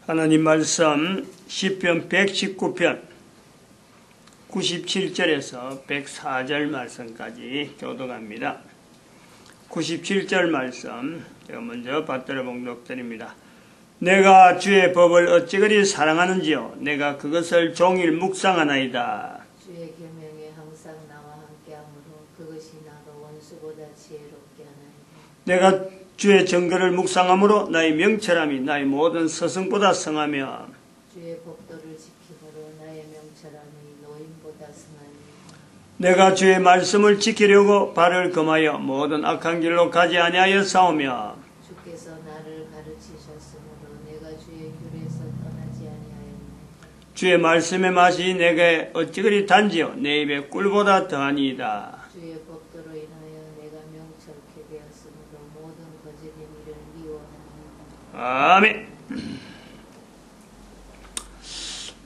하나님 말씀 시편 119편 97절에서 104절 말씀까지 교독합니다. 97절 말씀 제가 먼저 받들어 봉독드립니다. 내가 주의 법을 어찌 그리 사랑하는지요. 내가 그것을 종일 묵상하나이다. 주의 계명에 항상 나와 함께하므로 그것이 나로 원수보다 지혜롭게 하나이다. 내가 주의 정거를 묵상함으로 나의 명철함이 나의 모든 스승보다 성하며 주의 법도를 지킴으로 나의 명철함이 노인보다 성하니이다. 내가 주의 말씀을 지키려고 발을 금하여 모든 악한 길로 가지 아니하여 싸우며 주께서 나를 가르치셨으므로 내가 주의 귤에서 떠나지 아니하였나이다. 주의 말씀의 맛이 내게 어찌 그리 단지요 내 입에 꿀보다 더하니이다. 주의 법도로 인하여 내가 명철케 되었으므로 모든 거짓의 일을 미워하나이다. 아멘.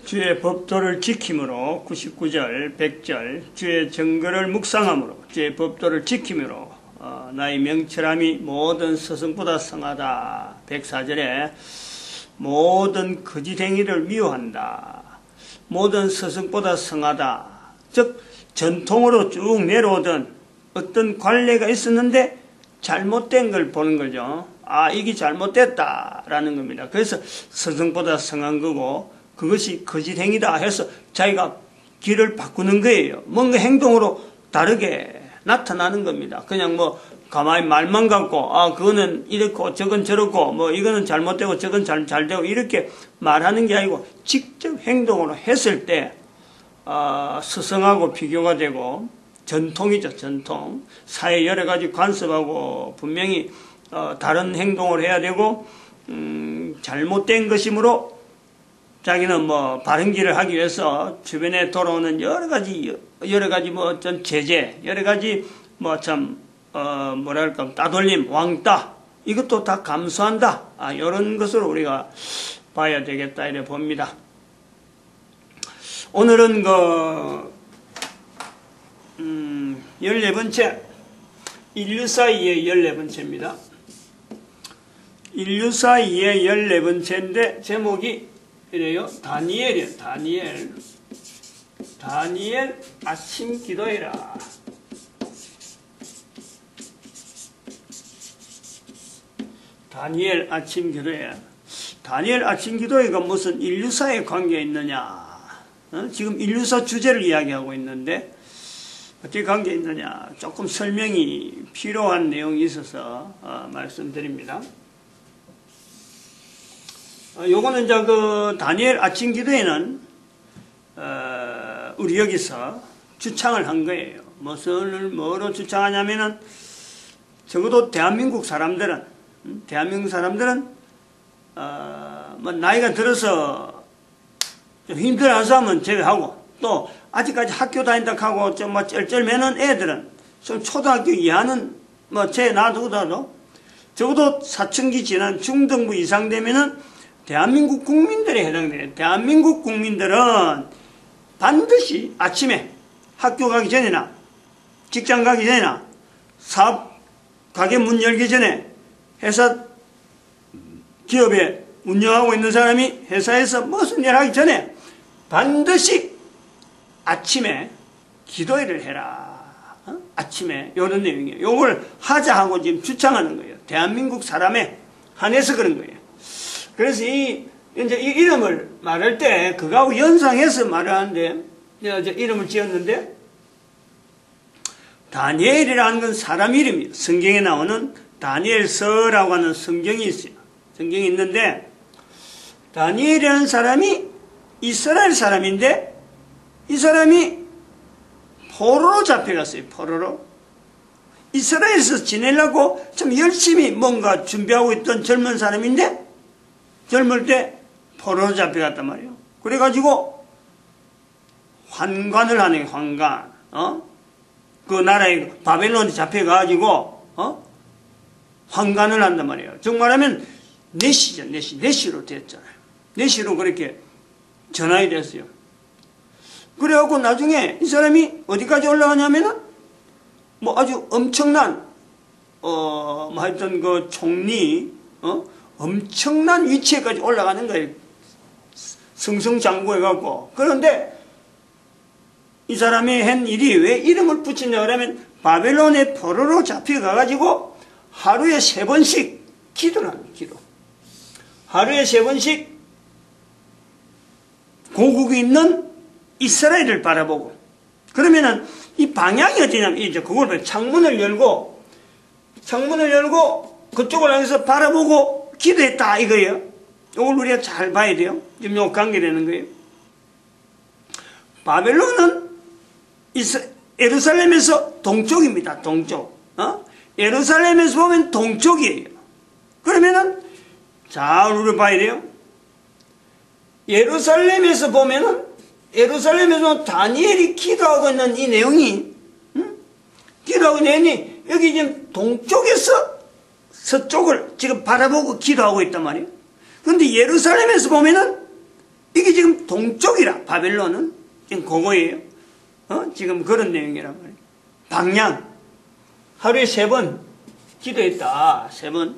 주의 법도를 지킴으로 99절 100절 주의 정거를 묵상함으로 주의 법도를 지킴으로 나의 명철함이 모든 스승보다 성하다. 104절에 모든 거짓 행위를 미워한다. 모든 스승보다 성하다. 즉 전통으로 쭉 내려오던 어떤 관례가 있었는데 잘못된 걸 보는 거죠. 아, 이게 잘못됐다라는 겁니다. 그래서 스승보다 성한 거고 그것이 거짓 행위다 해서 자기가 길을 바꾸는 거예요. 뭔가 행동으로 다르게 나타나는 겁니다. 그냥 뭐 가만히 말만 갖고 아 그거는 이렇고 저건 저렇고 뭐 이거는 잘못되고 저건 잘 되고 이렇게 말하는 게 아니고 직접 행동으로 했을 때 스승하고 비교가 되고 전통이죠. 전통. 사회 여러 가지 관습하고 분명히 다른 행동을 해야 되고 잘못된 것이므로 자기는 뭐 바른 길을 하기 위해서 주변에 돌아오는 여러 가지 뭐 어떤 제재, 여러 가지 뭐 참 뭐랄까 따돌림, 왕따 이것도 다 감수한다. 이런 것으로 우리가 봐야 되겠다 이래 봅니다. 오늘은 14번째 인류 사이의 14번째입니다. 인류 사이의 14번째인데 제목이 이래요. 다니엘이에요. 다니엘 아침 기도해라. 다니엘 아침 기도해라. 다니엘 아침 기도회가 무슨 인류사에 관계가 있느냐. 지금 인류사 주제를 이야기하고 있는데 어떻게 관계가 있느냐. 조금 설명이 필요한 내용이 있어서 말씀드립니다. 요거는 이제 다니엘 아침 기도에는 우리 여기서 주창을 한 거예요. 뭐로 주창하냐면은 적어도 대한민국 사람들은 뭐 나이가 들어서 좀 힘들어하는 사람은 제외하고 또 아직까지 학교 다닌다 하고 좀 뭐 쩔쩔매는 애들은 좀 초등학교 이하는 뭐 제 놔두더라도 적어도 사춘기 지난 중등부 이상 되면은 대한민국 국민들에 해당돼요. 대한민국 국민들은 반드시 아침에 학교 가기 전이나 직장 가기 전이나 사업 가게 문 열기 전에 회사 기업에 운영하고 있는 사람이 회사에서 무슨 일 하기 전에 반드시 아침에 기도회를 해라. 아침에 이런 내용이에요. 이걸 하자 하고 지금 주창하는 거예요. 대한민국 사람에 한해서 그런 거예요. 그래서 이제 이 이름을 말할 때 그거하고 연상해서 말을 하는데 이제 이름을 지었는데 다니엘이라는 건 사람 이름이에요. 성경에 나오는 다니엘서라고 하는 성경이 있어요. 성경이 있는데 다니엘이라는 사람이 이스라엘 사람인데 이 사람이 포로로 잡혀갔어요. 포로로. 이스라엘에서 지내려고 참 열심히 뭔가 준비하고 있던 젊은 사람인데 젊을 때 포로로 잡혀갔단 말이에요. 그래가지고 환관을 하는 거예요. 환관. 그 나라에 바벨론에 잡혀가지고 환관을 한단 말이에요. 정말하면 내시죠. 내시로 됐잖아요. 내시로 그렇게 전환이 됐어요. 그래갖고 나중에 이 사람이 어디까지 올라가냐면은 뭐 아주 엄청난 뭐 하여튼 그 총리 엄청난 위치에까지 올라가는 거예요. 승승장구해갖고. 그런데 이 사람이 한 일이 왜 이름을 붙이냐 그러면 바벨론의 포로로 잡혀가가지고 하루에 3번씩 기도를 합니다. 기도. 하루에 3번씩 고국이 있는 이스라엘을 바라보고, 그러면은 이 방향이 어디냐면 이제 그걸 창문을 열고 그쪽을 향해서 바라보고 기도했다 이거예요. 이걸 우리가 잘 봐야 돼요. 지금 요 관계되는 거예요. 바벨론은 예루살렘에서 동쪽입니다. 동쪽. 예루살렘에서 보면 동쪽이에요. 그러면은 잘 우리 봐야 돼요. 예루살렘에서 보면은 다니엘이 기도하고 있는 이 내용이, 기도하고 있는 내용이 여기 지금 동쪽에서 서쪽을 지금 바라보고 기도하고 있단 말이에요. 그런데 예루살렘에서 보면은 이게 지금 동쪽이라, 바벨론은 지금 그거예요. 지금 그런 내용이란 말이에요. 방향. 하루에 3번 기도했다. 3번.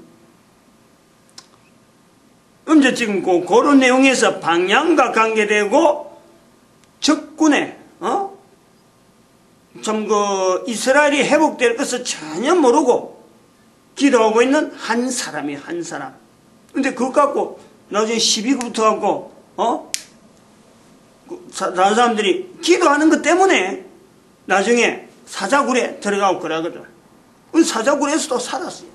이제 지금 그런 내용에서 방향과 관계되고 적군의 이스라엘이 회복될 것을 전혀 모르고 기도하고 있는 한 사람이 한 사람. 근데 그것 갖고 나중에 시비 붙어갖고 다른 사람들이 기도하는 것 때문에 나중에 사자굴에 들어가고 그러거든. 그 사자굴에서도 살았어요.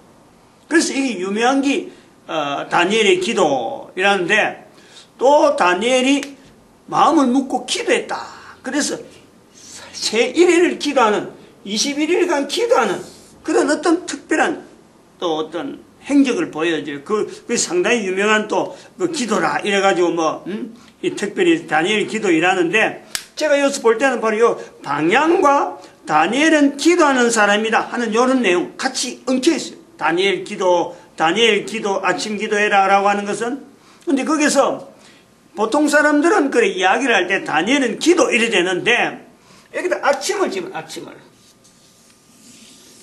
그래서 이게 유명한 게 다니엘의 기도이라는데, 또 다니엘이 마음을 묵고 기도했다. 그래서 새 1일을 기도하는, 21일간 기도하는 그런 어떤 특별한 또 어떤 행적을 보여줘요. 그 상당히 유명한 또 그 기도라 이래가지고 이 특별히 다니엘 기도이라는데, 제가 여기서 볼 때는 바로 요 방향과 다니엘은 기도하는 사람이다 하는 요런 내용 같이 엉켜 있어요. 다니엘 기도, 아침 기도해라 라고 하는 것은. 근데 거기서 보통 사람들은 그래 이야기를 할 때 다니엘은 기도 이래 되는데, 여기다 아침을 지면 아침을.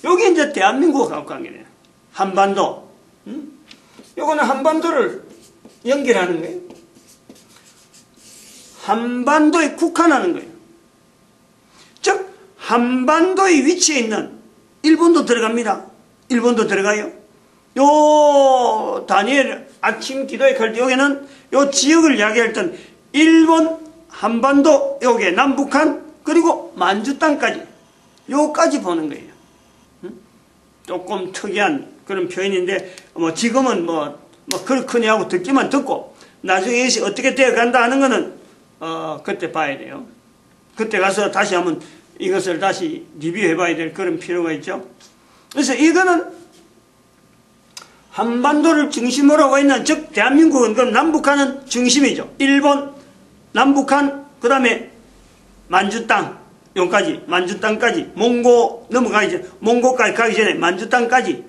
여기 이제 대한민국하고 관계돼요. 한반도. 요거는 한반도를 연결하는 거예요. 한반도에 국한하는 거예요. 즉 한반도의 위치에 있는 일본도 들어갑니다. 일본도 들어가요. 요 다니엘 아침 기도에 갈 때 여기는 요 지역을 이야기할 땐 일본, 한반도, 요게 남북한, 그리고 만주 땅까지 요까지 보는 거예요. 조금 특이한 그런 표현인데 지금은 그렇거니 하고 듣기만 듣고 나중에 이것이 어떻게 되어 간다 하는 거는 그때 봐야 돼요. 그때 가서 다시 한번 이것을 다시 리뷰해 봐야 될 그런 필요가 있죠. 그래서 이거는 한반도를 중심으로 하고 있는, 즉 대한민국은 그럼 남북한은 중심이죠. 일본, 남북한, 그 다음에 만주 땅, 여기까지, 만주 땅까지, 몽고 넘어가기 전에, 몽고까지 가기 전에 만주 땅까지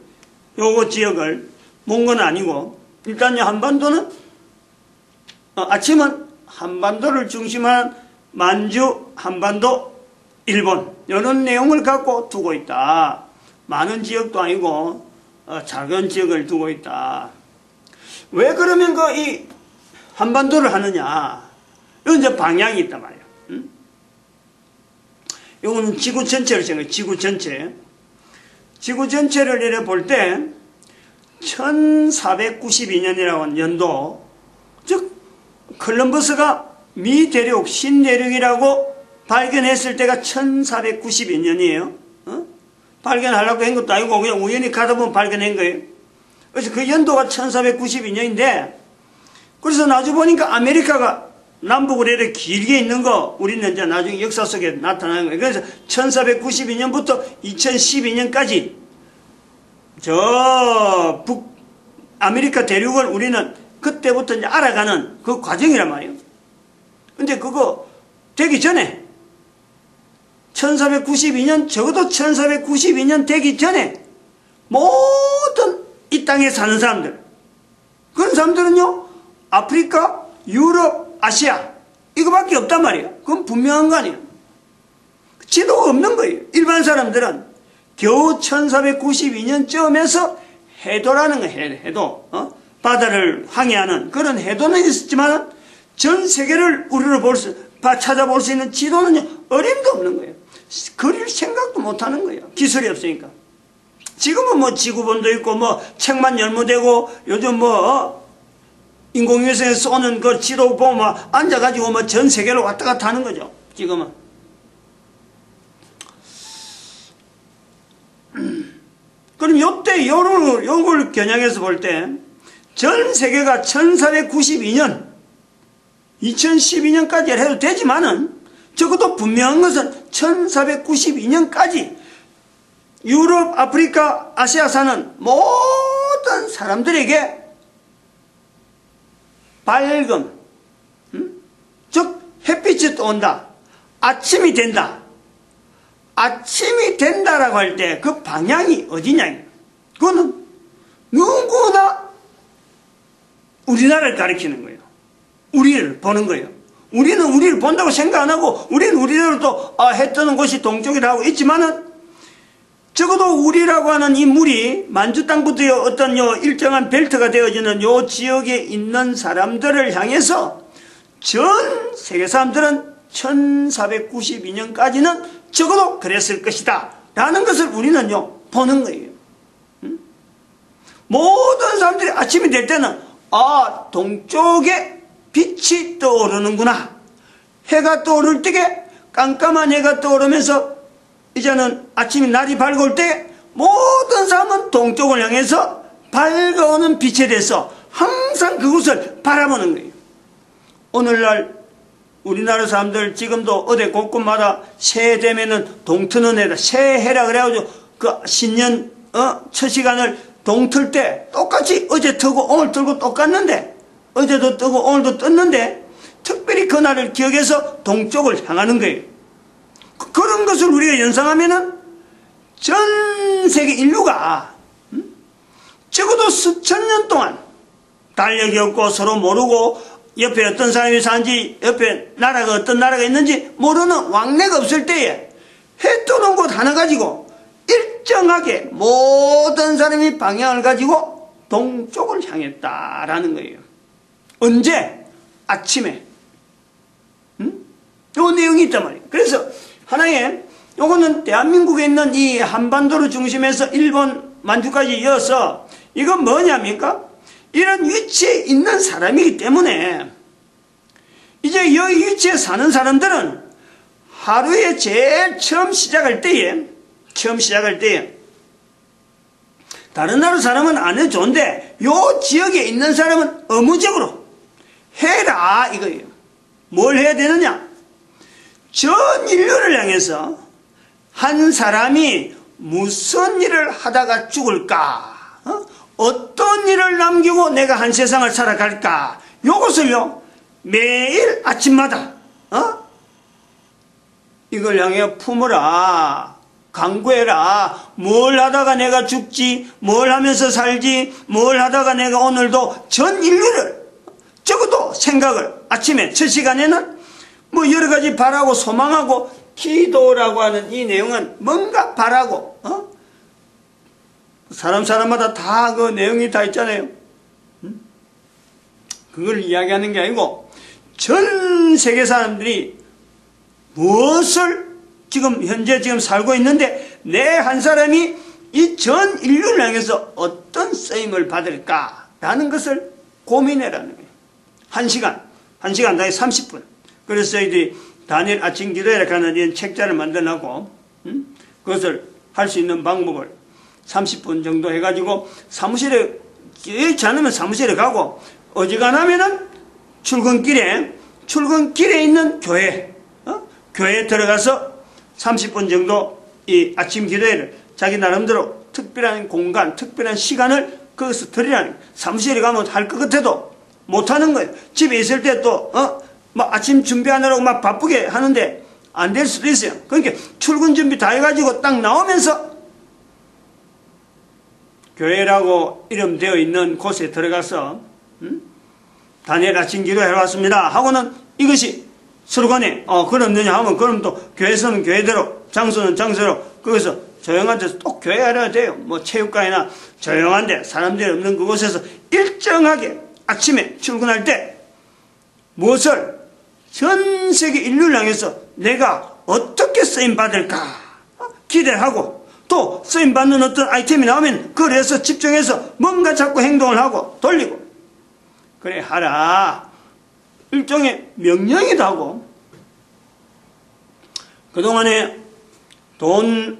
요거 지역을, 몽고는 아니고 일단 한반도는 아침은 한반도를 중심한 만주, 한반도, 일본 이런 내용을 갖고 두고 있다. 많은 지역도 아니고 작은 지역을 두고 있다. 왜 그러면 이 한반도를 하느냐? 이건 이제 방향이 있단 말이에요. 이거는 지구 전체를 생각해요. 지구 전체. 지구 전체를 이래 볼 때 1492년이라고 하는 연도, 즉 콜럼버스가 미 대륙, 신대륙이라고 발견했을 때가 1492년이에요. 발견하려고 한 것도 아니고 그냥 우연히 가다 보면 발견한 거예요. 그래서 그 연도가 1492년인데, 그래서 나중에 보니까 아메리카가 남북으로 이렇게 길게 있는 거 우리는 이제 나중에 역사 속에 나타나는 거예요. 그래서 1492년부터 2012년까지 저 아메리카 대륙을 우리는 그때부터 이제 알아가는 그 과정이란 말이에요. 근데 그거 되기 전에 1492년, 적어도 1492년 되기 전에 모든 이 땅에 사는 사람들, 그런 사람들은요 아프리카, 유럽, 아시아 이거밖에 없단 말이에요. 그건 분명한 거 아니에요. 지도가 없는 거예요. 일반 사람들은 겨우 1492년쯤에서 해도라는 거예요. 해도. 바다를 항해하는 그런 해도는 있었지만 전 세계를 우리로 찾아볼 수 있는 지도는요, 어림도 없는 거예요. 그릴 생각도 못 하는 거예요. 기술이 없으니까. 지금은 뭐 지구본도 있고, 뭐 책만 열무되고, 요즘 뭐, 인공위성에 쏘는 그 지도 보면 막 앉아가지고 뭐 전 세계로 왔다 갔다 하는 거죠. 지금은. 그럼 요때 요걸 겨냥해서 볼 때 전 세계가 1492년 2012년까지 해도 되지만은 적어도 분명한 것은 1492년까지 유럽, 아프리카, 아시아 사는 모든 사람들에게 밝음, 즉 햇빛이 떠온다, 아침이 된다. 아침이 된다라고 할 때 그 방향이 어디냐? 그거는 누구나 우리나라를 가리키는 거예요. 우리를 보는 거예요. 우리는 우리를 본다고 생각 안 하고, 우리는 우리대로 또 해 뜨는 곳이 동쪽이라 하고 있지만은, 적어도 우리라고 하는 이 물이 만주 땅부터 어떤 일정한 벨트가 되어지는 요 지역에 있는 사람들을 향해서 전 세계 사람들은 1492년까지는 적어도 그랬을 것이다 라는 것을 우리는요 보는 거예요. 모든 사람들이 아침이 될 때는 동쪽에 빛이 떠오르는구나. 해가 떠오를 때에 깜깜한 해가 떠오르면서 이제는 아침이 날이 밝아올 때 모든 사람은 동쪽을 향해서 밝아오는 빛에 대해서 항상 그곳을 바라보는 거예요. 오늘날 우리나라 사람들 지금도 어디 곳곳마다 새해 되면은 동트는 해다, 새해라 그래가지고 그 신년 첫 시간을 동틀 때 똑같이 어제 트고 오늘 틀고 똑같는데, 어제도 뜨고 오늘도 떴는데 특별히 그날을 기억해서 동쪽을 향하는 거예요. 그런 것을 우리가 연상하면은 전 세계 인류가 적어도 수천 년 동안 달력이 없고 서로 모르고 옆에 어떤 사람이 사는지, 옆에 나라가 어떤 나라가 있는지 모르는 왕래가 없을 때에 해 뜨는 곳 하나 가지고 일정하게 모든 사람이 방향을 가지고 동쪽을 향했다라는 거예요. 언제? 아침에. 요 내용이 있단 말이에요. 그래서 하나의, 요거는 대한민국에 있는 이 한반도를 중심해서 일본 만주까지 이어서 이건 뭐냐입니까? 이런 위치에 있는 사람이기 때문에 이제 이 위치에 사는 사람들은 하루에 제일 처음 시작할 때에 다른 나라 사람은 안 해도 좋은데 요 지역에 있는 사람은 의무적으로 해라 이거예요. 뭘 해야 되느냐? 전 인류를 향해서 한 사람이 무슨 일을 하다가 죽을까? 어떤 일을 남기고 내가 한 세상을 살아갈까? 요것을요 매일 아침마다 이걸 향해 품으라, 강구해라. 뭘 하다가 내가 죽지, 뭘 하면서 살지, 뭘 하다가 내가 오늘도 전 인류를 적어도 생각을 아침에 첫 시간에는 뭐 여러 가지 바라고 소망하고, 기도라고 하는 이 내용은 뭔가 바라고 사람마다 다 그 내용이 다 있잖아요. 그걸 이야기하는 게 아니고 전 세계 사람들이 무엇을 현재 살고 있는데 내 한 사람이 이 전 인류를 향해서 어떤 쓰임을 받을까라는 것을 고민해라는 거예요. 한 시간 다에 30분. 그래서 저희들이 다니엘 아침 기도회라고 하는 이런 책자를 만들어놓고 그것을 할 수 있는 방법을 30분 정도 해가지고 사무실에, 여의치 않으면 사무실에 가고, 어지간하면은 출근길에 있는 교회에 들어가서 30분 정도 이 아침 기도회를 자기 나름대로 특별한 공간, 특별한 시간을 거기서 드리라는 거예요. 사무실에 가면 할 것 같아도 못하는 거예요. 집에 있을 때 또 막 아침 준비하느라고 막 바쁘게 하는데 안 될 수도 있어요. 그러니까 출근 준비 다 해가지고 딱 나오면서 교회라고 이름되어 있는 곳에 들어가서 다니엘 아침 기도회 왔습니다 하고는 이것이 슬로건에 그럼느냐 하면 그럼 또 교회에서는 교회대로, 장소는 장소로 거기서 조용한 데서 또 교회하려야 돼요. 뭐 체육관이나 조용한 데 사람들이 없는 그곳에서 일정하게 아침에 출근할 때 무엇을? 전 세계 인류를 향해서 내가 어떻게 쓰임받을까 기대를 하고, 또 쓰임받는 어떤 아이템이 나오면 그걸 해서 집중해서 뭔가 자꾸 행동을 하고 돌리고, 그래 하라, 일종의 명령이도 하고. 그동안에 돈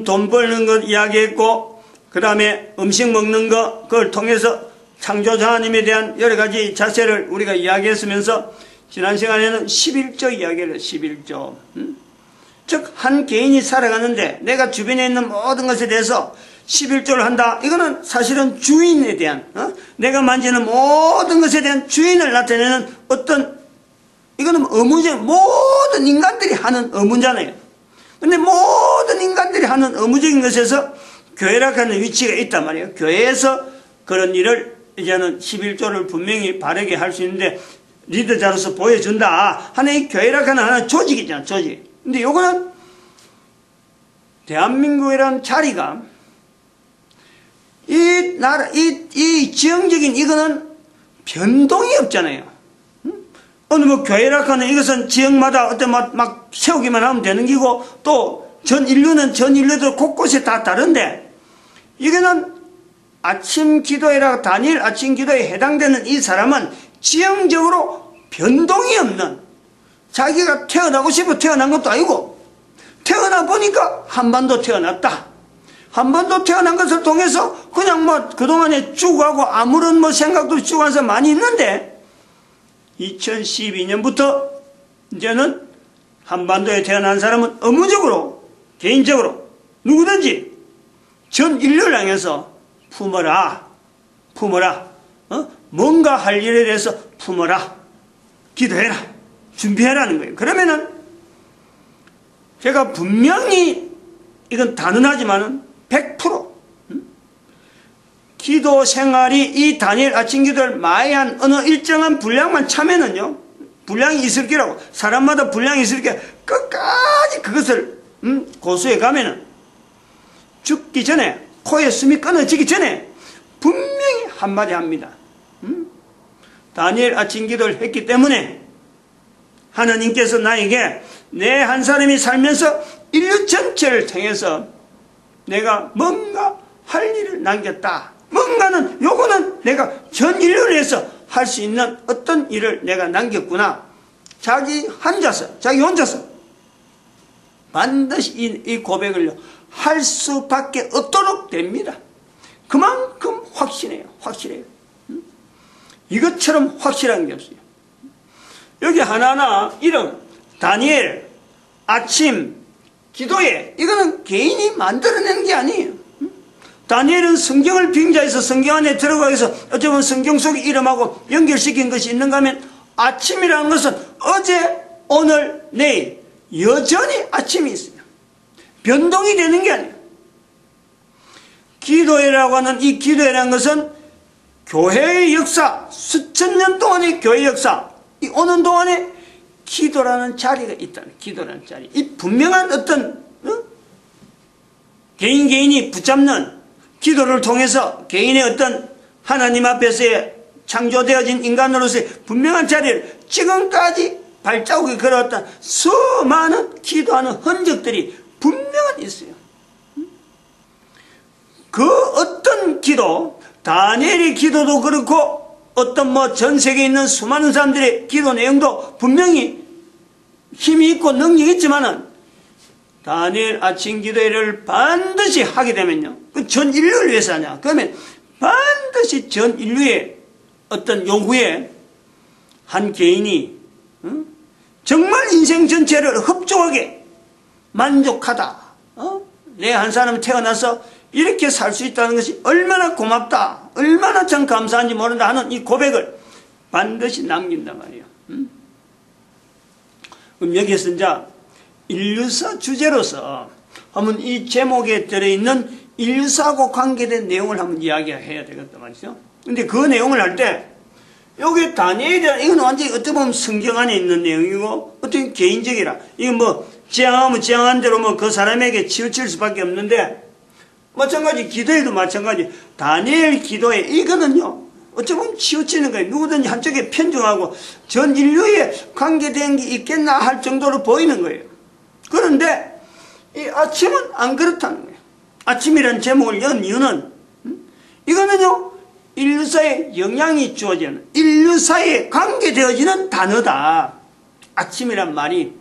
벌는 것 이야기했고, 그 다음에 음식 먹는 것, 그걸 통해서 창조주 하나님에 대한 여러 가지 자세를 우리가 이야기했으면서, 지난 시간에는 11조 이야기를 했어요. 11조. 즉, 한 개인이 살아가는데 내가 주변에 있는 모든 것에 대해서 11조를 한다. 이거는 사실은 주인에 대한, 내가 만지는 모든 것에 대한 주인을 나타내는 어떤, 이거는 의무적, 모든 인간들이 하는 의무잖아요. 근데 모든 인간들이 하는 의무적인 것에서 교회라는 위치가 있단 말이에요. 교회에서 그런 일을 이제는 11조를 분명히 바르게 할 수 있는데, 리더자로서 보여준다. 하나의 교회라는 하나의 조직이잖아, 조직. 근데 요거는 대한민국이라는 자리가 이 나라, 이 지형적인 이거는 변동이 없잖아요. 어느 뭐 교회라는 이것은 지역마다 어떤 막 세우기만 하면 되는 기고, 또 전 인류들 곳곳에 다 다른데, 이거는 아침 기도회라 다니엘 아침 기도에 해당되는 이 사람은 지형적으로 변동이 없는, 자기가 태어나고 싶어 태어난 것도 아니고, 태어나 보니까 한반도 태어났다. 한반도 태어난 것을 통해서 그냥 뭐 그동안에 쭉 하고 아무런 뭐 생각도 쭉 하면서 많이 있는데, 2012년부터 이제는 한반도에 태어난 사람은 의무적으로, 개인적으로 누구든지 전 인류를 향해서 품어라. 뭔가 할 일에 대해서 품어라. 기도해라. 준비해라는 거예요. 그러면은 제가 분명히, 이건 단언하지만은 100% 기도 생활이, 이 다니엘 아침 기도를 마야한 어느 일정한 분량만 차면은요, 분량이 있을 거라고, 사람마다 분량이 있을 게, 끝까지 그것을 고수해 가면은 죽기 전에, 코에 숨이 끊어지기 전에 분명히 한마디 합니다. 다니엘 아침 기도를 했기 때문에 하나님께서 나에게 내 한 사람이 살면서 인류 전체를 통해서 내가 뭔가 할 일을 남겼다. 뭔가는, 요거는 내가 전 인류를 위해서 할 수 있는 어떤 일을 내가 남겼구나. 자기 혼자서 반드시 이 고백을 할 수밖에 없도록 됩니다. 그만큼 확실해요. 이것처럼 확실한 게 없어요. 여기 하나하나 이름, 다니엘, 아침, 기도회, 이거는 개인이 만들어낸 게 아니에요. 다니엘은 성경을 빙자해서 성경 안에 들어가서 어쩌면 성경 속의 이름하고 연결시킨 것이 있는가 하면, 아침이라는 것은 어제, 오늘, 내일 여전히 아침이 있어요. 변동이 되는 게 아니에요. 기도회라고 하는 이 기도회라는 것은 교회의 역사, 수천 년 동안의 교회 역사, 이 오는 동안에 기도라는 자리가 있다는, 기도라는 자리. 이 분명한 어떤 개인이 붙잡는 기도를 통해서 개인의 어떤 하나님 앞에서의 창조되어진 인간으로서의 분명한 자리를 지금까지 발자국이 걸어왔던 수많은 기도하는 흔적들이 분명히 있어요. 그 어떤 기도, 다니엘의 기도도 그렇고 어떤 뭐 전 세계에 있는 수많은 사람들의 기도 내용도 분명히 힘이 있고 능력이 있지만은, 다니엘 아침 기도회를 반드시 하게 되면요, 그 전 인류를 위해서 하냐? 그러면 반드시 전 인류의 어떤 요구에 한 개인이 정말 인생 전체를 흡족하게 만족하다. 내 한 사람이 태어나서 이렇게 살 수 있다는 것이 얼마나 고맙다, 얼마나 참 감사한지 모른다 하는 이 고백을 반드시 남긴단 말이에요. 그럼 여기에서 이제 인류사 주제로서 한번 이 제목에 들어있는 인류사하고 관계된 내용을 한번 이야기해야 되겠단 말이죠. 근데 그 내용을 할 때, 여기 다니엘에 대한, 이건 완전히 어떻게 보면 성경 안에 있는 내용이고, 어떻게 개인적이라, 이건 뭐 지향하면 지향한 대로 뭐 그 사람에게 치우칠 수밖에 없는데, 마찬가지 기도에도 마찬가지, 다니엘 기도에 이거는요 어쩌면 치우치는 거예요. 누구든지 한쪽에 편중하고 전 인류에 관계된 게 있겠나 할 정도로 보이는 거예요. 그런데 이 아침은 안 그렇다는 거예요. 아침이라는 제목을 연 이유는 이거는요, 인류사에 영향이 주어지는, 인류사에 관계되어지는 단어다. 아침이란 말이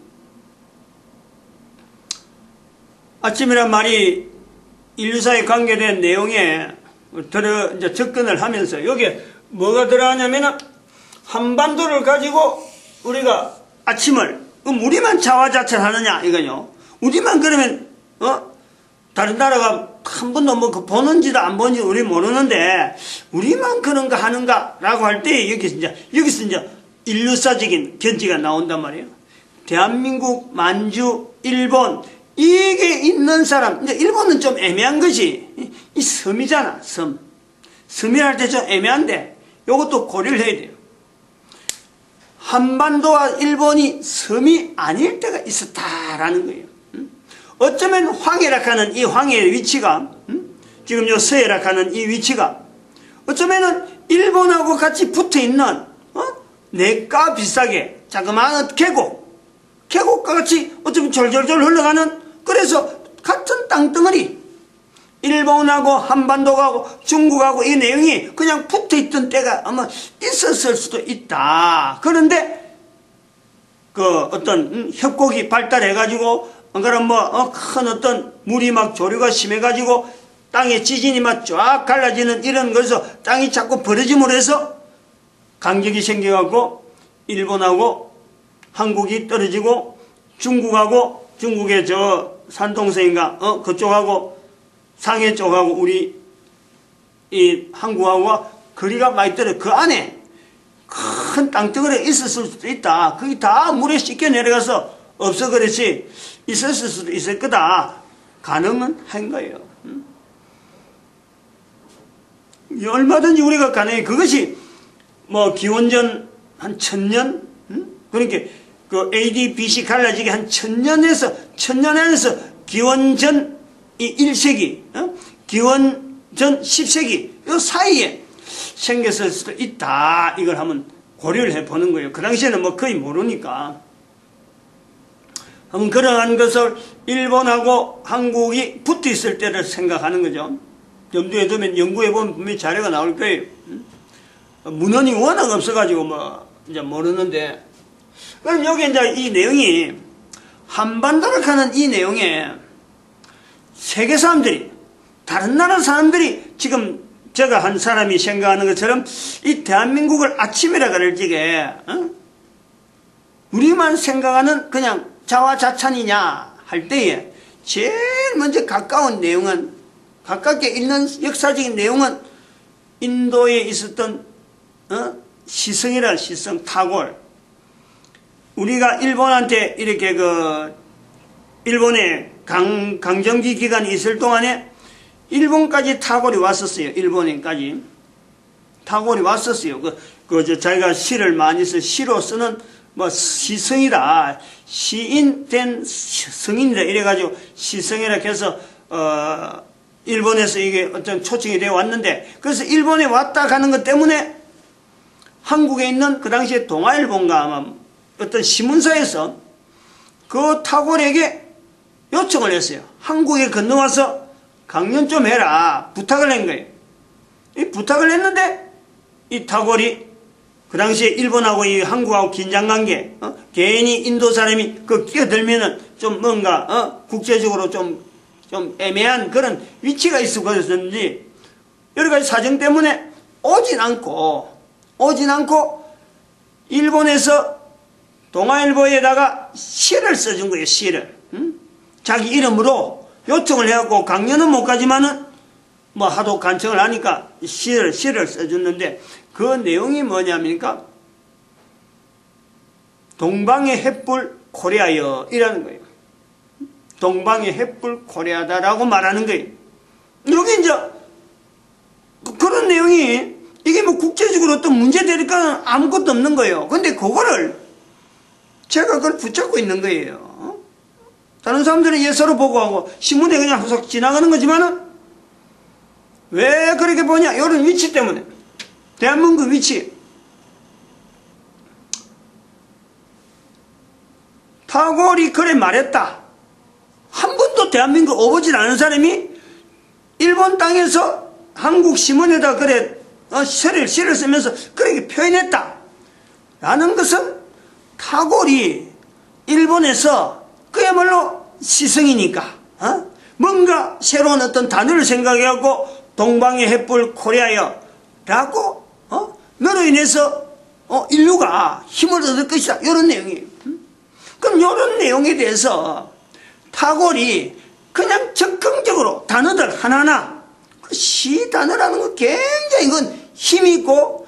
인류사에 관계된 내용에 이제 접근을 하면서 여기에 뭐가 들어가냐면은 한반도를 가지고 우리가 아침을 우리만 자화자찬하느냐 이거요. 우리만 그러면 다른 나라가 한 번도 뭐 보는지도 안 보는지 우리 모르는데 우리만 그런가 하는가라고 할 때 여기서 이제 인류사적인 견지가 나온단 말이에요. 대한민국, 만주, 일본 이게 있는 사람, 이제 일본은 좀 애매한 것이 이 섬이잖아. 섬이라 할 때 좀 애매한데 이것도 고려를 해야 돼요. 한반도와 일본이 섬이 아닐 때가 있었다라는 거예요. 어쩌면 황해락하는 이 황해의 위치가 지금 요 서해락하는 이 위치가 어쩌면은 일본하고 같이 붙어있는 냇가 비슷하게 자그마한 계곡과 같이 어쩌면 졸졸졸 흘러가는 그래서 같은 땅덩어리 일본하고 한반도하고 중국하고 이 내용이 그냥 붙어있던 때가 아마 있었을 수도 있다. 그런데 그 어떤 협곡이 발달해가지고 그럼 큰 어떤 물이 막 조류가 심해가지고 땅에 지진이 막 쫙 갈라지는 이런 거에서 땅이 자꾸 벌어짐으로 해서 강적이 생겨갖고 일본하고 한국이 떨어지고 중국의 저 산동성인가 그쪽하고 상해 쪽하고 우리 이 한국하고 거리가 많이 떨어. 그 안에 큰 땅덩어리가 있었을 수도 있다. 그게 다 물에 씻겨 내려가서 없어 그렇지 있었을 수도 있을 거다. 가능은 한 거예요. 얼마든지 우리가 가능해. 그것이 뭐 기원전 한 1000년 그러니까 그 AD, BC 갈라지기 한 1000년 안에서 기원전 1세기 기원전 10세기 이 사이에 생겼을 수도 있다. 이걸 한번 고려를 해보는 거예요. 그 당시에는 뭐 거의 모르니까 한번 그러한 것을 일본하고 한국이 붙어 있을 때를 생각하는 거죠. 염두에 두면 연구해보면 분명히 자료가 나올 거예요. 문헌이 워낙 없어가지고 이제 모르는데 그럼 여기 이제 이 내용이 한반도를 가는 이 내용에 세계 사람들이 다른 나라 사람들이 지금 제가 한 사람이 생각하는 것처럼 이 대한민국을 아침이라 그럴 적에 우리만 생각하는 그냥 자화자찬이냐 할 때에 제일 먼저 가까운 내용은 가깝게 있는 역사적인 내용은 인도에 있었던 시성이라 시성 타골 우리가 일본한테 이렇게 일본에 강점기 기간이 있을 동안에 일본까지 타골이 왔었어요. 일본에까지 타골이 왔었어요. 자기가 시를 많이 써 시로 쓰는 시성이다. 시인된 성인이다. 이래가지고 시성이라 해서 일본에서 이게 어떤 초청이 되어 왔는데 그래서 일본에 왔다 가는 것 때문에 한국에 있는 그 당시에 동아일보인가 아마 어떤 신문사에서 그 타골에게 요청을 했어요. 한국에 건너와서 강연 좀 해라. 부탁을 한 거예요. 이 부탁을 했는데 이 타골이 그 당시에 일본하고 이 한국하고 긴장관계 괜히 인도 사람이 끼어들면은 좀 뭔가 국제적으로 좀 애매한 그런 위치가 있어 그랬었는지 여러 가지 사정 때문에 오진 않고 일본에서 동아일보에다가 시를 써준 거예요. 시를 자기 이름으로 요청을 해갖고 강연은 못 가지만은 하도 간청을 하니까 시를 써줬는데 그 내용이 뭐냐니까 동방의 햇불 코리아여 이라는 거예요. 동방의 햇불 코리아다라고 말하는 거예요. 여기 이제 그런 내용이 이게 국제적으로 어떤 문제되니까 아무것도 없는 거예요. 근데 그거를 제가 그걸 붙잡고 있는 거예요. 다른 사람들은 예서로 보고 하고 신문에 그냥 후석 지나가는 거지만은 왜 그렇게 보냐? 이런 위치 때문에 대한민국 위치. 타고르이 그래 말했다. 한 번도 대한민국 오보질 않은 사람이 일본 땅에서 한국 신문에다 그래 시를 쓰면서 그렇게 표현했다. 라는 것은 타고르이 일본에서 그야말로 시성이니까 뭔가 새로운 어떤 단어를 생각해갖고 동방의 횃불 코리아여 라고 너로 인해서 인류가 힘을 얻을 것이다. 이런 내용이에요. 그럼 이런 내용에 대해서 타고르이 그냥 적극적으로 단어들 하나하나 그 시 단어라는 건 굉장히 이건 힘있고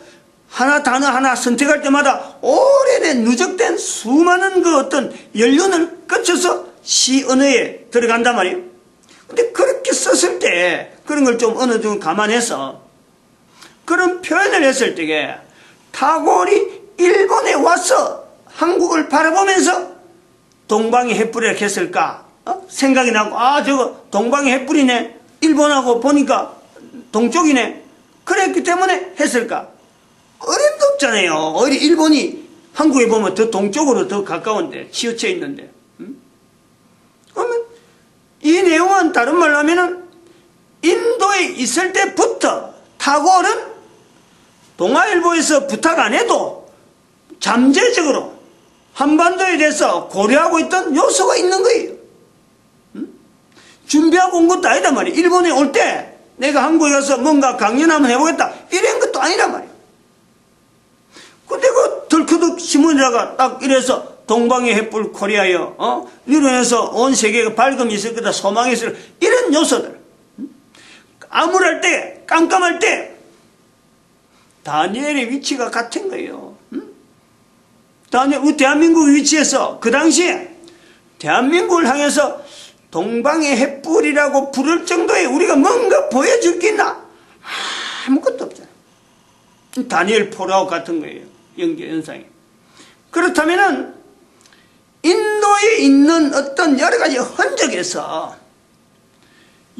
하나 단어 하나 선택할 때마다 오래된 누적된 수많은 그 어떤 연륜을 거쳐서 시 언어에 들어간단 말이에요. 근데 그렇게 썼을 때 그런 걸 좀 어느 정도 감안해서 그런 표현을 했을 때에 타고르이 일본에 와서 한국을 바라보면서 동방의 횃불이라고 했을까? 생각이 나고 저거 동방의 횃불이네. 일본하고 보니까 동쪽이네. 그랬기 때문에 했을까? 어림도 없잖아요. 오히려 일본이 한국에 보면 더 동쪽으로 더 가까운데 치우쳐 있는데. 그러면 이 내용은 다른 말로 하면은 인도에 있을 때부터 타고르는 동아일보에서 부탁 안 해도 잠재적으로 한반도에 대해서 고려하고 있던 요소가 있는 거예요. 준비하고 온 것도 아니다 말이에요. 일본에 올 때 내가 한국에 가서 뭔가 강연 한번 해보겠다 이런 것도 아니란 말이에요. 근데 그 덜커덕 신문에다가 딱 이래서 동방의 횃불 코리아여 이러면서 온 세계가 밝음이 있을 거다 소망이 있을 거다 이런 요소들 암울할 때 깜깜할 때 다니엘의 위치가 같은 거예요. 대한민국 위치에서 그 당시에 대한민국을 향해서 동방의 횃불이라고 부를 정도의 우리가 뭔가 보여줄 게 있나? 아무것도 없잖아요. 다니엘 포로하고 같은 거예요. 연상이. 그렇다면은 인도에 있는 어떤 여러 가지 흔적에서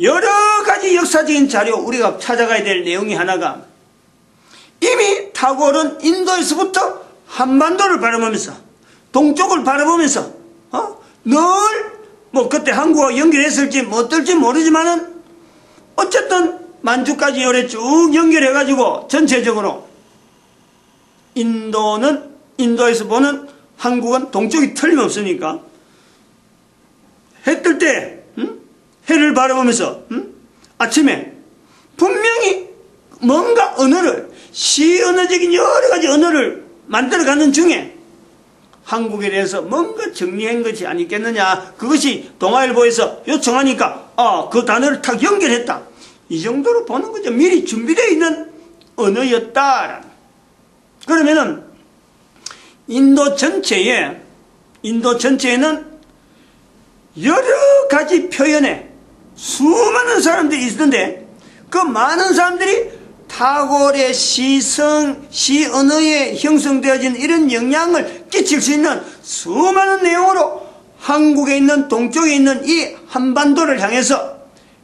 여러 가지 역사적인 자료 우리가 찾아가야 될 내용이 하나가 이미 타고르는 인도에서부터 한반도를 바라보면서 동쪽을 바라보면서 늘 뭐 그때 한국과 연결했을지 뭐 어떨지 모르지만은 어쨌든 만주까지 요래 쭉 연결해가지고 전체적으로 인도에서 보는 한국은 동쪽이 틀림없으니까 해 뜰 때 해를 바라보면서 아침에 분명히 뭔가 언어를 시 언어적인 여러 가지 언어를 만들어가는 중에 한국에 대해서 뭔가 정리한 것이 아니겠느냐. 그것이 동아일보에서 요청하니까 그 단어를 탁 연결했다. 이 정도로 보는 거죠. 미리 준비되어 있는 언어였다. 그러면은 인도 전체에는 여러 가지 표현에 수많은 사람들이 있는데 그 많은 사람들이 타고르의 시성, 시 언어에 형성되어진 이런 영향을 끼칠 수 있는 수많은 내용으로 한국에 있는 동쪽에 있는 이 한반도를 향해서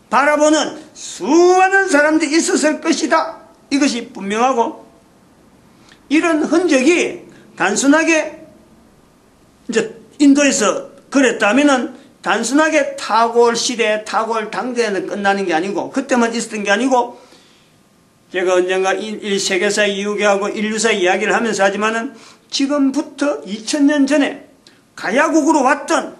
바라보는 수많은 사람들이 있었을 것이다. 이것이 분명하고 이런 흔적이 단순하게 이제 인도에서 그랬다면은 단순하게 타고르 시대, 타고르 당대에는 끝나는 게 아니고 그때만 있었던 게 아니고 제가 언젠가 세계사 이후계하고 인류사 이야기를 하면서 하지만은 지금부터 2000년 전에 가야국으로 왔던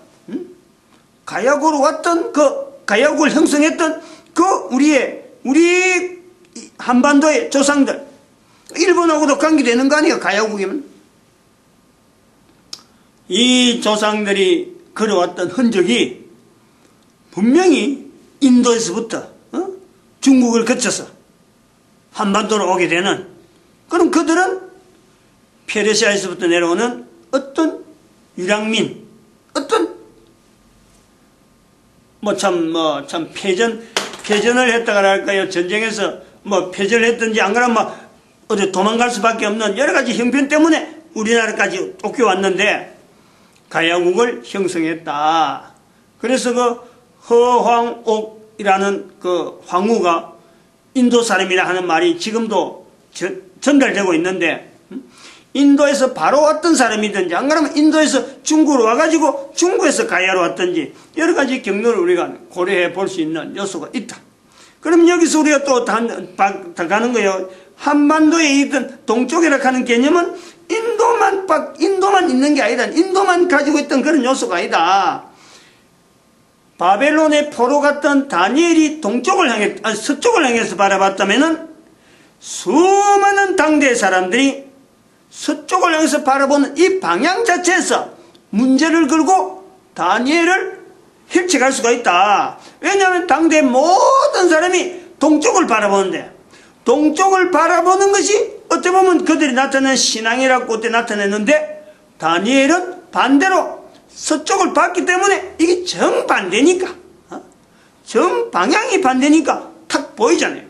그 가야국을 형성했던 그 우리 한반도의 조상들 일본하고도 관계되는 거 아니에요? 가야국이면 이 조상들이 걸어왔던 흔적이 분명히 인도에서부터 중국을 거쳐서 한반도로 오게 되는 그럼 그들은 페르시아에서부터 내려오는 어떤 유랑민 어떤 참 패전을 했다가 할까요? 전쟁에서 패전을 했든지 안 그러면 어디 도망갈 수밖에 없는 여러 가지 형편 때문에 우리나라까지 쫓겨왔는데 가야국을 형성했다. 그래서 그 허황옥이라는 그 황후가 인도 사람이라 하는 말이 지금도 전달되고 있는데, 인도에서 바로 왔던 사람이든지, 안 그러면 인도에서 중국으로 와가지고 중국에서 가야로 왔든지, 여러 가지 경로를 우리가 고려해 볼 수 있는 요소가 있다. 그럼 여기서 우리가 또 다 가는 거예요. 한반도에 있던 동쪽이라 하는 개념은 인도만 있는 게 아니다. 인도만 가지고 있던 그런 요소가 아니다. 바벨론의 포로 갔던 다니엘이 서쪽을 향해서 바라봤다면은 수많은 당대 사람들이 서쪽을 향해서 바라보는 이 방향 자체에서 문제를 걸고 다니엘을 힐책할 수가 있다. 왜냐하면 당대 모든 사람이 동쪽을 바라보는데, 동쪽을 바라보는 것이 어떻게 보면 그들이 나타낸 신앙이라고 그때 나타냈는데, 다니엘은 반대로 서쪽을 봤기 때문에 이게 정반대니까, 정방향이 반대니까 탁 보이잖아요.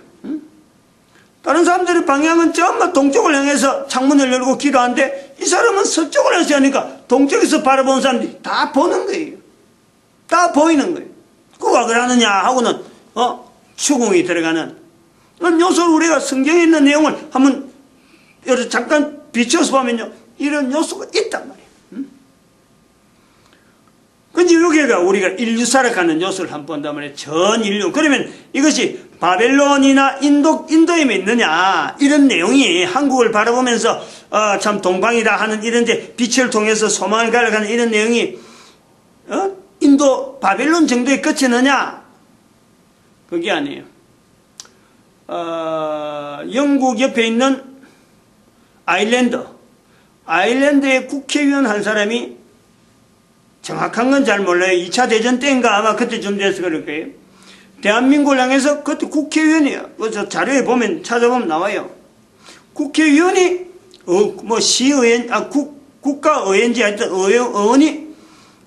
다른 사람들의 방향은 전부 동쪽을 향해서 창문을 열고 기도하는데, 이 사람은 서쪽을 향해서 하니까 동쪽에서 바라보는 사람들이 다 보는 거예요. 다 보이는 거예요. 그거 왜 그러느냐 하고는 추궁이 들어가는 그런 요소를 우리가 성경에 있는 내용을 한번 잠깐 비춰서 보면요, 이런 요소가 있단 말이에요. 근데 여기가 우리가 인류사를 가는 요소를 한번 본단 말이에요. 전 인류. 그러면 이것이 바벨론이나 인도에 있느냐, 이런 내용이 한국을 바라보면서 참 동방이다 하는 이런 데 빛을 통해서 소망을 가려가는 이런 내용이 인도 바벨론 정도에 그치느냐? 그게 아니에요. 영국 옆에 있는 아일랜드의 국회의원 한 사람이, 정확한 건 잘 몰라요. 2차 대전 때인가 아마 그때쯤 돼서 그럴 거예요. 대한민국을 향해서 그때 국회의원이에요. 저 자료에 보면, 찾아보면 나와요. 국회의원이, 시의원, 국가의원지 하여튼 의원이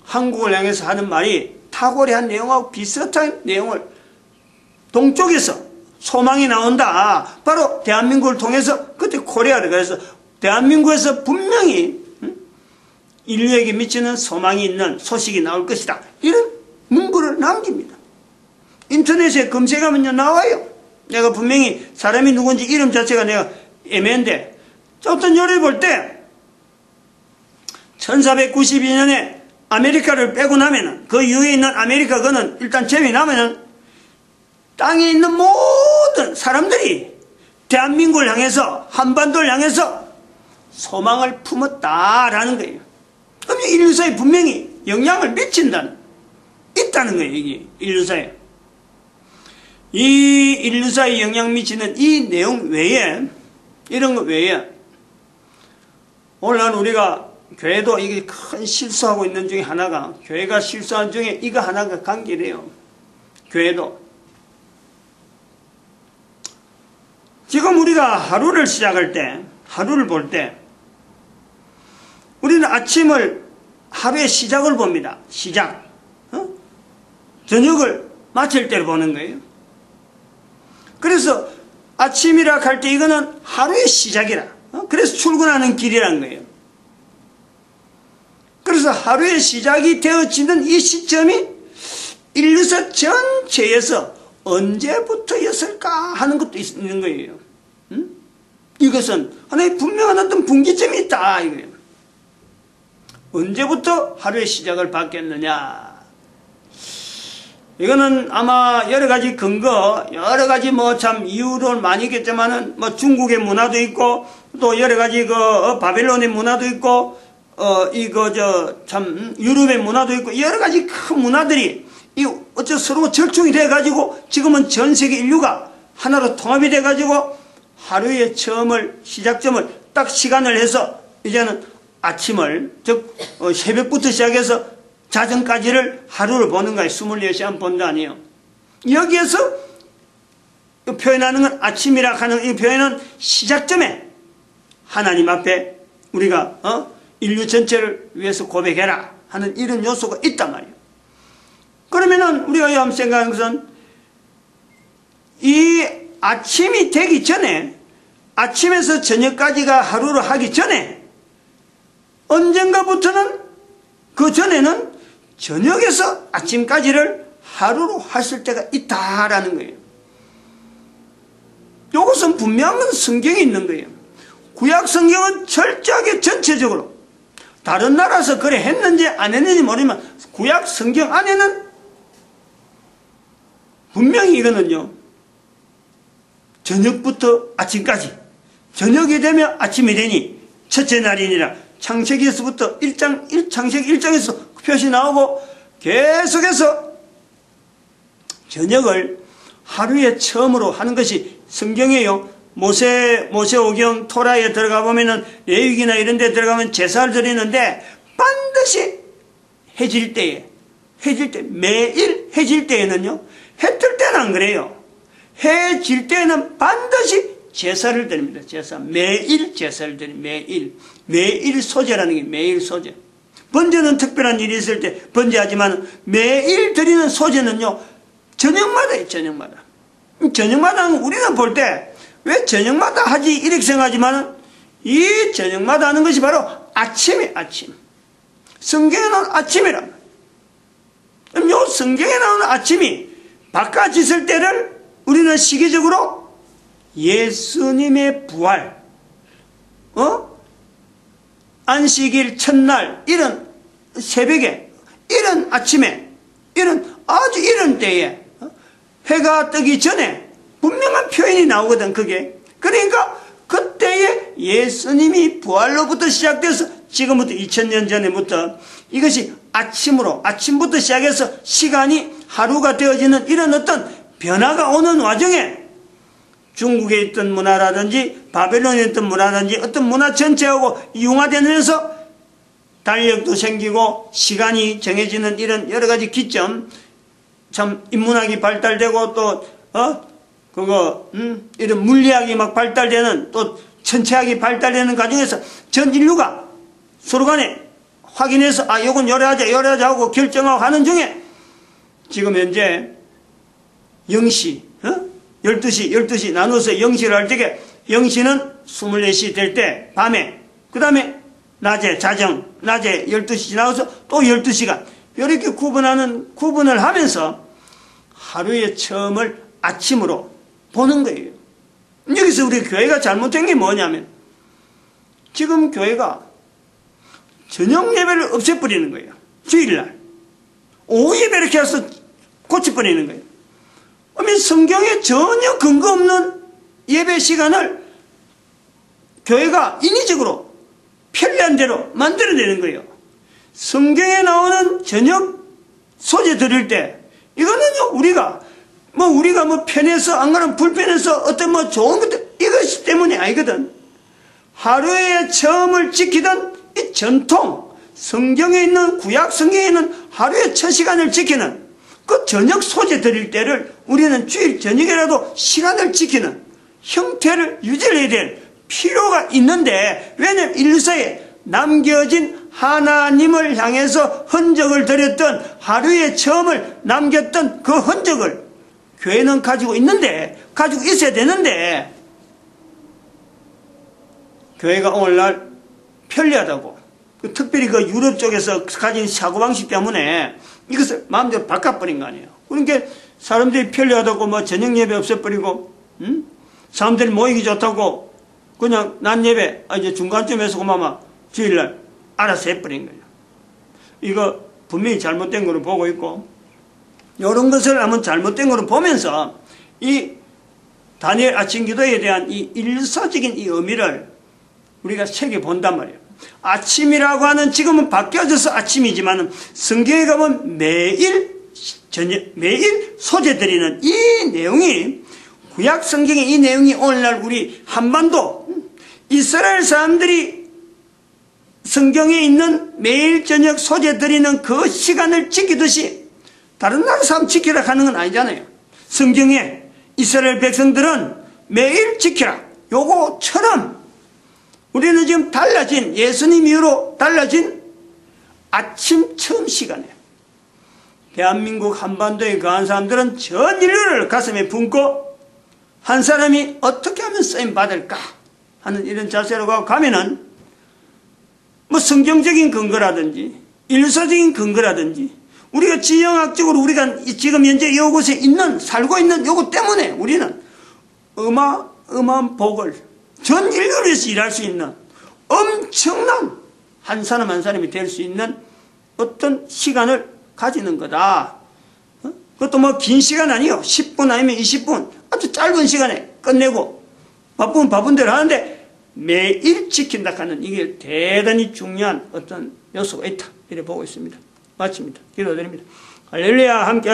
한국을 향해서 하는 말이 탁월한 내용하고 비슷한 내용을 동쪽에서 소망이 나온다. 바로 대한민국을 통해서 그때 코리아를 그래서 대한민국에서 분명히 인류에게 미치는 소망이 있는 소식이 나올 것이다. 이런 문구를 남깁니다. 인터넷에 검색하면요 나와요. 내가 분명히 사람이 누군지 이름 자체가 내가 애매한데, 어떤 요리를 볼 때 1492년에 아메리카를 빼고 나면은, 그 이후에 있는 아메리카 그는 일단 제외 나면은 땅에 있는 모든 사람들이 대한민국을 향해서, 한반도를 향해서 소망을 품었다라는 거예요. 그럼 인류사에 분명히 영향을 있다는 거예요. 이게 인류사에. 이 인류사에 영향 미치는 이 내용 외에, 이런 것 외에, 오늘 우리가 교회도 이게 큰 실수하고 있는 중에 하나가, 교회가 실수한 중에 이거 하나가 관계돼요. 교회도. 지금 우리가 하루를 시작할 때, 하루를 볼 때, 우리는 아침을, 하루의 시작을 봅니다. 시작. 저녁을 마칠 때를 보는 거예요. 그래서 아침이라 할 때 이거는 하루의 시작이라. 그래서 출근하는 길이라는 거예요. 그래서 하루의 시작이 되어지는 이 시점이 인류사 전체에서 언제부터였을까 하는 것도 있는 거예요. 이것은 하나의 분명한 어떤 분기점이 있다 이거예요. 언제부터 하루의 시작을 받겠느냐? 이거는 아마 여러 가지 근거, 여러 가지 참 이유도 많이 있겠지만은 중국의 문화도 있고, 또 여러 가지 바벨론의 문화도 있고, 유럽의 문화도 있고, 여러 가지 큰 문화들이 서로 절충이 돼가지고 지금은 전 세계 인류가 하나로 통합이 돼가지고 하루의 시작점을 딱 시간을 해서 이제는 아침을, 즉 새벽부터 시작해서 자정까지를 하루를 보는 거예요. 24시간 본다 아니에요. 여기에서 표현하는 건 아침이라 하는 이 표현은 시작점에 하나님 앞에 우리가 인류 전체를 위해서 고백해라 하는 이런 요소가 있단 말이에요. 그러면은 우리가 한번 생각하는 것은 이 아침이 되기 전에, 아침에서 저녁까지가 하루를 하기 전에 언젠가부터는, 그 전에는 저녁에서 아침까지를 하루로 하실 때가 있다라는 거예요. 이것은 분명한 성경에 있는 거예요. 구약 성경은 철저하게 전체적으로, 다른 나라에서 그래 했는지 안 했는지 모르지만 구약 성경 안에는 분명히 이거는요, 저녁부터 아침까지, 저녁이 되면 아침이 되니 첫째 날이니라. 창세기에서부터 창세기 1장에서 표시 나오고 계속해서 저녁을 하루에 처음으로 하는 것이 성경이에요. 모세오경 토라에 들어가 보면은 레위기나 이런 데 들어가면 제사를 드리는데 반드시 해질 때 매일 해질 때에는요, 해 뜰 때는 안 그래요. 해 질 때는 반드시 제사를 드립니다. 매일 제사를 드립니다. 매일 소제라는 게 매일 소제. 번제는 특별한 일이 있을 때 번제하지만 매일 드리는 소제는요, 저녁마다예요. 저녁마다 우리는 볼 때 왜 저녁마다 하지 이렇게 생각하지만 이 저녁마다 하는 것이 바로 아침이에요. 아침. 성경에 나오는 아침이라. 그럼 요 성경에 나오는 아침이 바깥 있을 때를 우리는 시기적으로 예수님의 부활, 안식일 첫날, 이런 새벽에, 이런 아침에, 이런 아주 이런 때에, 해가 뜨기 전에 분명한 표현이 나오거든, 그게. 그러니까 그때에 예수님이 부활로부터 시작돼서 지금부터 2000년 전에부터 이것이 아침부터 시작해서 시간이 하루가 되어지는 이런 어떤 변화가 오는 와중에 중국에 있던 문화라든지 바벨론에 있던 문화라든지 어떤 문화 전체하고 융화되면서 달력도 생기고 시간이 정해지는 이런 여러 가지 기점, 참 인문학이 발달되고 또 이런 물리학이 막 발달되는, 또 천체학이 발달되는 과정에서 전 인류가 서로 간에 확인해서 요건 요래하자 하고 결정하고 하는 중에 지금 현재 0시 12시 나눠서 0시를 할 때에 0시는 24시 될 때 밤에, 그 다음에 낮에 낮에 12시 지나서 또 12시간 이렇게 구분을 하면서 하루의 처음을 아침으로 보는 거예요. 여기서 우리 교회가 잘못된 게 뭐냐면 지금 교회가 저녁 예배를 없애버리는 거예요. 주일날 오후 예배 이렇게 해서 고쳐버리는 거예요. 그러면 성경에 전혀 근거 없는 예배 시간을 교회가 인위적으로 편리한 대로 만들어내는 거예요. 성경에 나오는 저녁 소재 드릴 때 이거는요, 우리가 편해서 안 그러면 불편해서 어떤 좋은 것들 이것 때문이 아니거든. 하루의 처음을 지키던 이 전통, 성경에 있는 구약 성경에 있는 하루의 첫 시간을 지키는 그 저녁 소재 드릴 때를 우리는 주일 저녁이라도 시간을 지키는 형태를 유지해야 될 필요가 있는데, 왜냐하면 일서에 남겨진 하나님을 향해서 흔적을 드렸던 하루의 처음을 남겼던 그 흔적을 교회는 가지고 있어야 되는데, 교회가 오늘날 편리하다고, 특별히 그 유럽 쪽에서 가진 사고방식 때문에 이것을 마음대로 바꿔버린 거 아니에요. 그러니까 사람들이 편리하다고 저녁 예배 없애버리고, 사람들이 모이기 좋다고 그냥 낮 예배 이제 중간쯤에서 그만 주일날 알아서 해버린 거예요. 이거 분명히 잘못된 거로 보고 있고, 이런 것을 한번 잘못된 거로 보면서 이 다니엘 아침 기도에 대한 이 일서적인 이 의미를 우리가 새겨본단 말이에요. 아침이라고 하는, 지금은 바뀌어져서 아침이지만 성경에 가면 매일 소재드리는 이 내용이, 구약 성경의 이 내용이 오늘날 우리 한반도 이스라엘 사람들이 성경에 있는 매일 저녁 소재드리는 그 시간을 지키듯이 다른 나라 사람 지키라 하는 건 아니잖아요. 성경에 이스라엘 백성들은 매일 지키라 요거처럼 우리는 지금 달라진, 예수님 이후로 달라진 아침 처음 시간에 대한민국 한반도에 거한 사람들은 전 인류를 가슴에 품고 한 사람이 어떻게 하면 쓰임 받을까 하는 이런 자세로 가면은 성경적인 근거라든지 일서적인 근거라든지 우리가 지형학적으로 우리가 지금 현재 이곳에 살고 있는 요것 때문에 우리는 어마어마한 복을, 전 인류를 위해서 일할 수 있는 엄청난 한 사람 한 사람이 될 수 있는 어떤 시간을 가지는 거다. 그것도 뭐 긴 시간 아니요. 10분 아니면 20분 아주 짧은 시간에 끝내고 바쁘면 바쁜 대로 하는데 매일 지킨다 하는 이게 대단히 중요한 어떤 요소가 있다. 이렇게 보고 있습니다. 마칩니다. 기도드립니다. 할렐루야. 함께